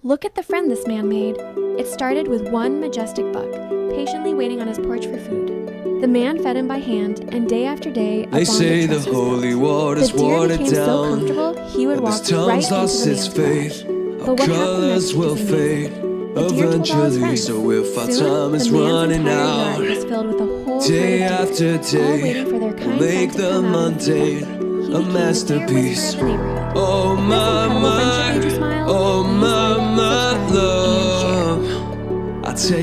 Look at the friend this man made. It started with one majestic buck, patiently waiting on his porch for food. The man fed him by hand, and day after day, they say the holy water's watered down, so comfortable he would walk right into the man's garage. But what colors will fade eventually. So if our time is running out, day after day, we'll make the mundane a masterpiece. Oh my, oh my love, I take